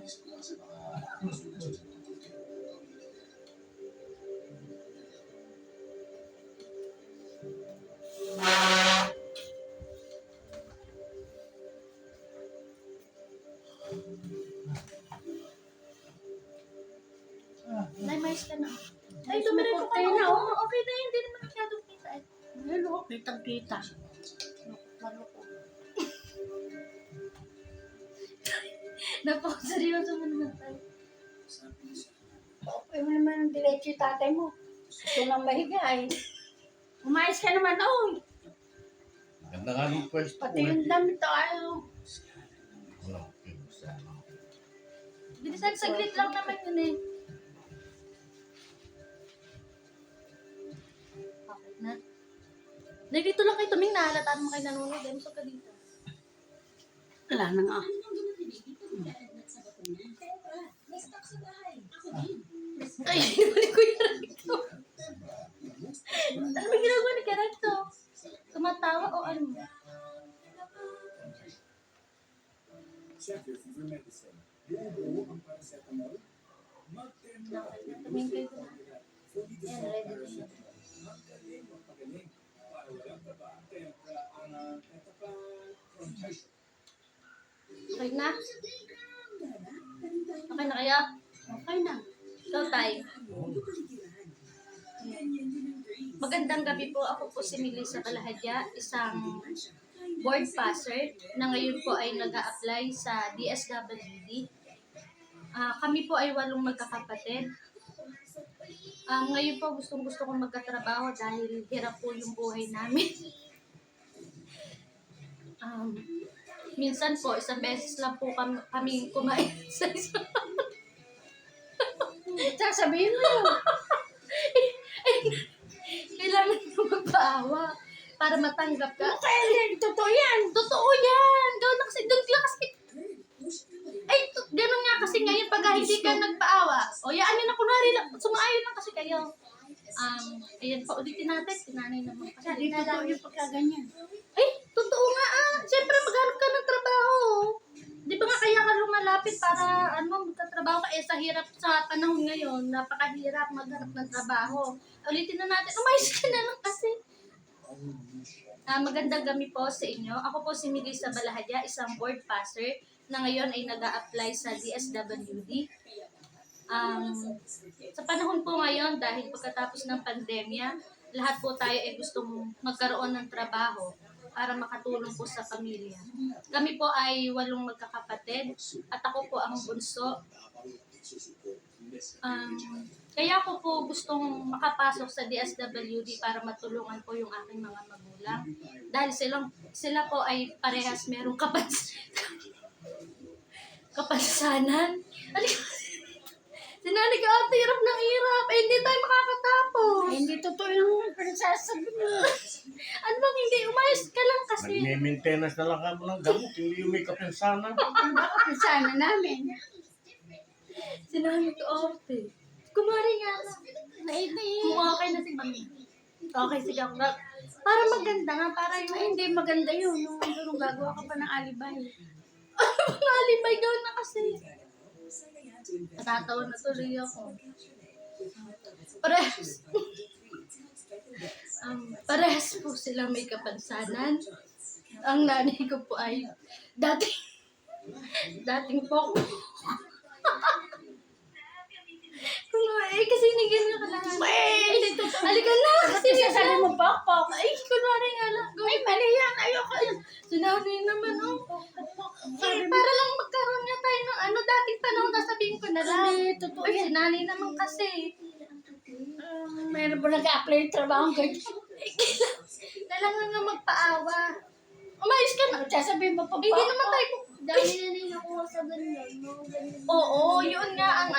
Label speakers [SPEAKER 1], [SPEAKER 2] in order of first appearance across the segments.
[SPEAKER 1] Nay, mais ka na. Ay, dumiretso ka na. Oo, okay na yun. Hindi naman masyadong kita eh.
[SPEAKER 2] Ano, kitang-kita.
[SPEAKER 1] Maloko. Napakaseryoso mo naman tayo.
[SPEAKER 2] Okay mo naman ang diretso yung tatay mo. Gusto nang mahiga eh. Umayos ka naman, oh.
[SPEAKER 3] Ganda nga ng pwesto
[SPEAKER 2] Pati yung damit, ayaw.
[SPEAKER 1] Bilisan, saglit lang naman yun eh. Okay na. Nay, dito lang kayo tuming nahalataan mo kayo nanonood. Ay, masok ka dito.
[SPEAKER 2] Wala na nga.
[SPEAKER 1] Ay, balik ko yung recto. Ano ba ginagawa ni Karecto? Tumatawa o ano? Tumingin kayo na. Yan, ready na siya. Okay na? Okay na kaya?
[SPEAKER 2] Okay na.
[SPEAKER 1] Ikaw, Tay. Magandang gabi po. Ako po si Melissa Calahadya, isang board passer na ngayon po ay nag-a-apply sa DSWD. Kami po ay 8 magkakapatid. Ngayon po gustong-gusto kong magkatrabaho dahil hirap po yung buhay namin. Minsan po, isang beses lang po kami kumain sa isang...
[SPEAKER 2] Sasabihin mo.
[SPEAKER 1] Kailangan mo magpaawa para matanggap ka.
[SPEAKER 2] Kaya hindi, totoo yan.
[SPEAKER 1] Totoo yan! Gawin na kasi, doon lang kasi... Ay, ganun nga kasi ngayon pag hindi ka nagpaawa. O yaan nyo na kunwari, sumaayon lang kasi kayo. Ayan pa, ulitin natin. Tinanay naman kasi.
[SPEAKER 2] Hindi totoo yung pagkaganyan.
[SPEAKER 1] Ay, totoo nga Siyempre maghanap ka ng trabaho. Di ba nga kaya ka lumalapit para magtatrabaho ka sa hirap sa panahon ngayon. Napakahirap maghanap ng trabaho. Ulitin na natin. Umayos ka na lang kasi. Magandang gabi po sa inyo. Ako po si Melissa Calahadya, isang board passer na ngayon ay nag-a-apply sa DSWD. Sa panahon po ngayon, dahil pagkatapos ng pandemya, lahat po tayo ay gustong magkaroon ng trabaho para makatulong po sa pamilya. Kami po ay 8 magkakapatid at ako po ang bunso. Kaya ako po gustong makapasok sa DSWD para matulungan po yung aking mga magulang. Dahil sila po ay parehas merong kapansanan. Sinanay ka, hirap ng hirap. Hindi tayo makakatapos.
[SPEAKER 2] Hindi totoo yung pinagsasabi mo.
[SPEAKER 1] Ano bang hindi? Umayos ka lang kasi.
[SPEAKER 3] Nagme-maintenance na lang kamo ng gamot, hindi yung may kapensanan.
[SPEAKER 2] Sana namin.
[SPEAKER 1] Sinanay ka, ate. Kumari nga lang. Kung okay na si Mami. Okay, sige ako. Para maganda nga, para yung...
[SPEAKER 2] Ay, hindi maganda yun. Nung gagawa ka pa ng alibay.
[SPEAKER 1] Alibay gawin na kasi. Natatawa na tuloy ako. Parehas po silang may kapansanan. Ang nanay ko po ay dating po. Kasi ganyan ka lang. Halika na.
[SPEAKER 2] Kasi sasabi mo, pok-pok.
[SPEAKER 1] Ay, kunwari nga lang.
[SPEAKER 2] Ay, mali yan. Ayoko yan.
[SPEAKER 1] Sinabi naman, para lang magkaroon nga tayo ng dating panahon, sasabihin ko na lang.
[SPEAKER 2] Hindi, totoo
[SPEAKER 1] Ay,
[SPEAKER 2] yan.
[SPEAKER 1] sinanay naman kasi.
[SPEAKER 2] Mayroon ba nag-apply yung trabaho ganyan?
[SPEAKER 1] Kailangan nga magpaawa. Umayos ka na.
[SPEAKER 2] Sasabihin mo, pok-pok.
[SPEAKER 1] Hindi naman tayo.
[SPEAKER 4] Dami na rin nakuha sa ganyan.
[SPEAKER 1] Oo, yun nga ang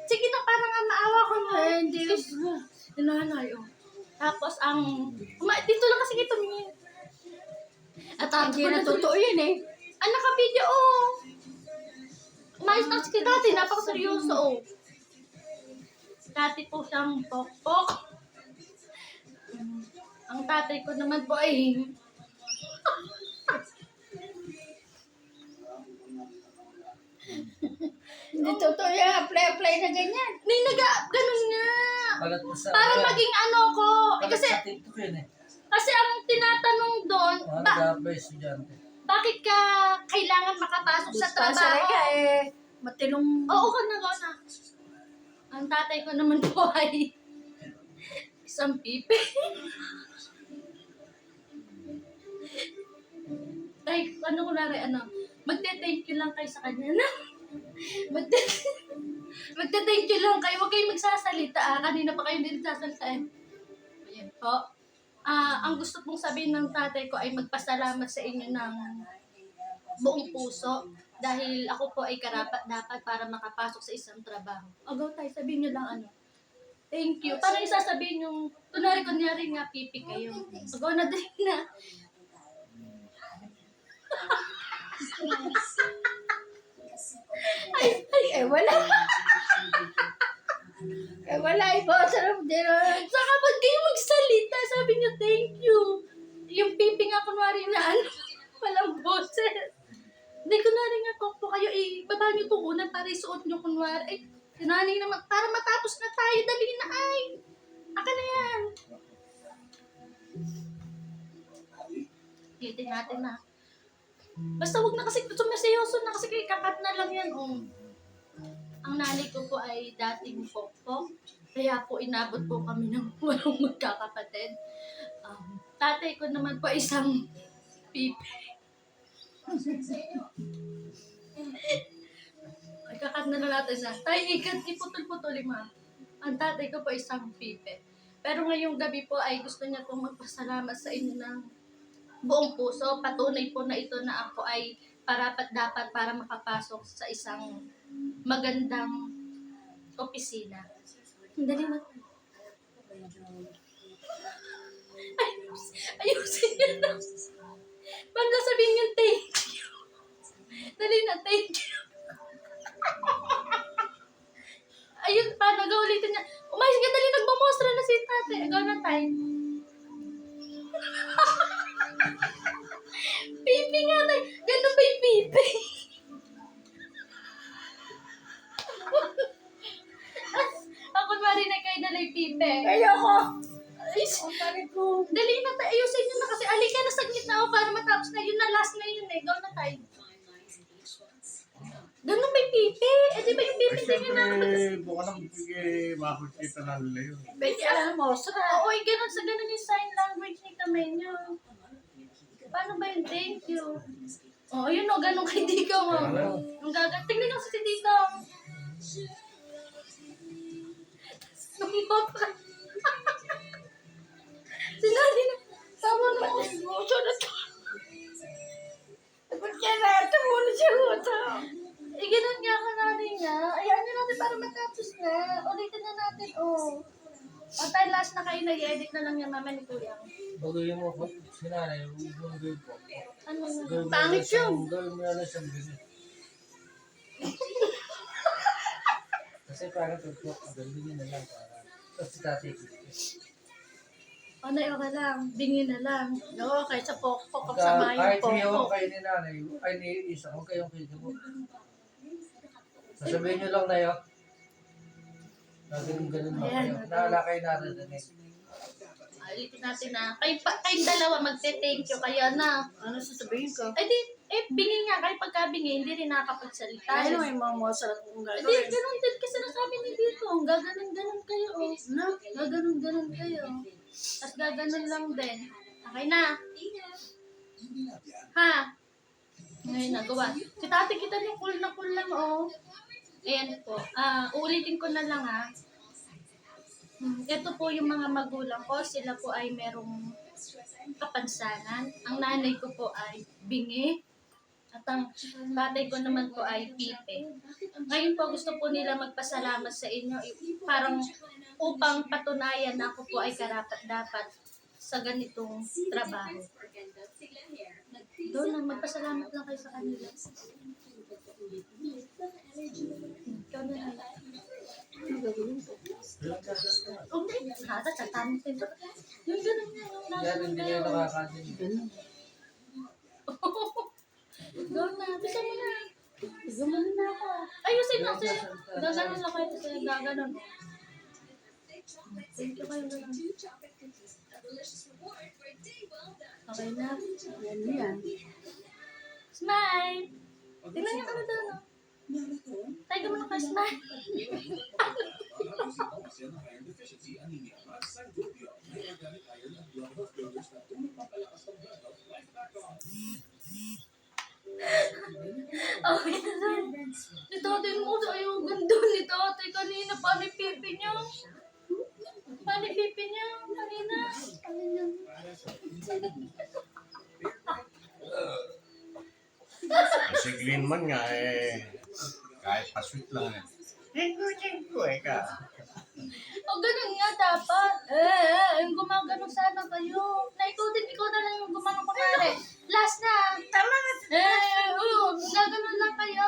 [SPEAKER 1] Sige na, parang nga maawa ko na.
[SPEAKER 2] Hindi.
[SPEAKER 1] Nanay, Tapos dito lang kasi ito, tumingin. At
[SPEAKER 2] Hindi na totoo yan eh.
[SPEAKER 1] Naka-video, Umayos na si dati, napakaseryoso, Dati po siyang pok-pok. Ang tatay ko naman po ay...
[SPEAKER 2] Hindi totoo yung apply na ganyan.
[SPEAKER 1] Nay, ganun nga.
[SPEAKER 5] Balat mo sa...
[SPEAKER 1] Para maging ano ko.
[SPEAKER 5] Balat
[SPEAKER 1] Kasi,
[SPEAKER 5] sa TikTok yun eh.
[SPEAKER 1] kasi ang tinatanong doon,
[SPEAKER 5] Mga nag-aabay estudyante.
[SPEAKER 1] bakit ka kailangan makapasok sa
[SPEAKER 2] Dispensary
[SPEAKER 1] trabaho?
[SPEAKER 2] ka eh. Matinong...
[SPEAKER 1] Oo, ka na. Ang tatay ko naman po ay isang pipi. Ay, ano kunwari, magte-thank you lang kayo sa kanya na. Magte-thank you lang kayo. Huwag kayong magsasalita. Kanina pa kayo din nagsasalita eh. Ayan po. Ang gusto pong sabihin ng tatay ko ay magpasalamat sa inyo ng buong puso. Dahil ako po ay karapat-dapat para makapasok sa isang trabaho. Agaw tayo, sabihin nyo lang thank you. Paano yung sasabihin yung, kunyari nga, pipi kayo. Agaw na din na.
[SPEAKER 2] Eh, wala. Eh, wala. Sarap din.
[SPEAKER 1] Saka ba't kayo magsalita? Sabi nyo, thank you. Yung pipi nga kunwari na walang boses. Hindi kunwari nga po kayo, baba nyo itong unan para isuot nyo kunwari. Ay, sinanay naman, para matapos na tayo, dali na ay. Aka na yan. Hitin natin na. Basta huwag na kasi, sumasayoso na kasi kakat na lang yan. Ang nanay ko po ay dating pokpok. Kaya po inabot po kami ng walong magkakapatid. Tatay ko naman po isang pipi. Ay, kakat na natin na. Tayo ikat, iputol-putol ma. Ang tatay ko po isang pipi. Pero ngayong gabi po ay gusto niya pong magpasalamat sa inyo ng buong puso. Patunay po na ito na ako ay parapat-dapat para makapasok sa isang magandang opisina. Dali na. Ayusin niyo na. Ba't sabihin yung thank you? Dali na, thank you. Ayun pa, nag-ulitin niya. Umayos ka, dali, nagmamostra na si tatay. Agaw na tayo. Pipi nga tayo. Ganun ba yung pipi? Ako mari na kayo nalay pipi.
[SPEAKER 2] Ayoko.
[SPEAKER 1] Ay, dali na tayo. Ayusin nyo na kasi alika na saglit na ako para matapos na yun na last na yun eh. Gaw na tayo. Ganun ba yung pipi? Eh di ba yung pipi tingin na?
[SPEAKER 3] Siyempre, buka nang makikita na nila yun.
[SPEAKER 2] Pwede alam mo, sarap.
[SPEAKER 1] Oo, ganun sa ganun yung sign language ni kamay nyo. Paano ba yung thank you? Oh, yun o, ganun kay Dikaw mo. Ang gagat. Tingnan nyo si Dikaw. Lumapa. Sinali na. Tama na mo.
[SPEAKER 2] Gusto na to. Ba't kaya natin muna siya gusto?
[SPEAKER 1] Ganun nga ka natin nga. Ayan nyo natin para matapos na. Ulitin na natin, oh. O tayo last na kayo, nag-edit na lang yan mama ni Kuya.
[SPEAKER 5] Baguhin mo ko, sinanay, gawin ko.
[SPEAKER 1] Ano nga?
[SPEAKER 5] Gawin mo
[SPEAKER 2] Pangit
[SPEAKER 5] na siyang-
[SPEAKER 2] yun.
[SPEAKER 5] Gawin mo na siyang ganyan. Kasi parang pagpok, gawin na lang para. Tapos si tatay ko.
[SPEAKER 1] O na okay lang. Bingi na lang.
[SPEAKER 2] Oo, kaysa pokpok sa
[SPEAKER 5] Kahit
[SPEAKER 2] mayong
[SPEAKER 5] hiyaw
[SPEAKER 2] pokpok.
[SPEAKER 5] kayo ni nanay, ay ni isa, huwag kayong kilig mo. Sasabihin nyo lang na yun. Na ganun lang
[SPEAKER 1] Ayan.
[SPEAKER 5] kayo. Naala kayo naririnig.
[SPEAKER 1] Ulitin natin na. Kayong dalawa, magte-thank you kayo na.
[SPEAKER 2] Ano sasabihin ko?
[SPEAKER 1] Bingi nga. Kayo pagka-bingi, hindi rin nakakapagsalita.
[SPEAKER 2] Dahil may mga masarap kong
[SPEAKER 1] Hindi,
[SPEAKER 2] gagawin.
[SPEAKER 1] ganun din kasi nasabi ni dito. Gaganon-ganon kayo, oh.
[SPEAKER 2] No?
[SPEAKER 1] Gaganon-ganon kayo. Tapos gaganon lang din. Okay na. Ha? Ngayon nagawa. Si tate kita yung cool na cool lang, oh. Ayan po. Uulitin ko na lang, ha. Ito po yung mga magulang ko. Sila po ay merong kapansanan. Ang nanay ko po ay bingi. At ang tatay ko naman po ay pipe. Ngayon po gusto po nila magpasalamat sa inyo. Parang upang patunayan na ako po ay karapat-dapat sa ganitong trabaho. Doon na, magpasalamat lang kayo sa kanila. Ikaw na lang.
[SPEAKER 2] Ano gagawin ko?
[SPEAKER 1] Okay, hata, tatamit ito. Yung ganun nga, yung
[SPEAKER 5] Yan,
[SPEAKER 1] gano'n
[SPEAKER 5] hindi
[SPEAKER 1] kayo.
[SPEAKER 5] kayo nakakadinig.
[SPEAKER 2] Ganun.
[SPEAKER 1] Doon na, bisa mo na.
[SPEAKER 2] Gumanon na ako.
[SPEAKER 1] Ayusin mo kasi. Gaganon lang kayo kasi gaganon. Thank you kayo ganon. Okay na.
[SPEAKER 2] Yan yan.
[SPEAKER 1] Smile! Tingnan niyo kami doon. Oh. Tayo mo na kayo, smile. Okay na lang. Ni tatay mo, ayaw ganda ni tatay kanina. Paano yung pipi niya? Paano yung pipi niya? Kanina.
[SPEAKER 3] Si Glenn man nga kahit pa-sweet lang eh. Tingko ka.
[SPEAKER 1] O, ganun nga dapat. Gumagano sana kayo. Na ikaw na lang yung gumano kunwari. Last na. Tama na. Gaganon lang kayo.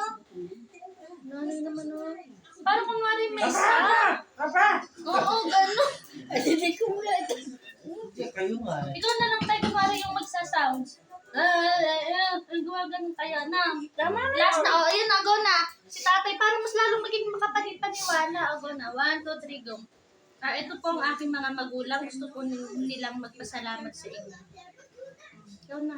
[SPEAKER 1] Ano naman o. Parang kunwari may isa. Oo, ganun.
[SPEAKER 2] Ay, hindi ko nga.
[SPEAKER 5] Hindi kayo nga eh.
[SPEAKER 1] Ikaw na lang tayo kunwari yung magsasounds. Gumaganon kayo na.
[SPEAKER 2] Tama na.
[SPEAKER 1] Last na. O, ayun, go na. Si tatay, para mas lalong maging makapanipaniwala. Go na. 1, 2, 3, go. Ito po ang aking mga magulang. Gusto po nilang magpasalamat sa inyo. Ikaw na.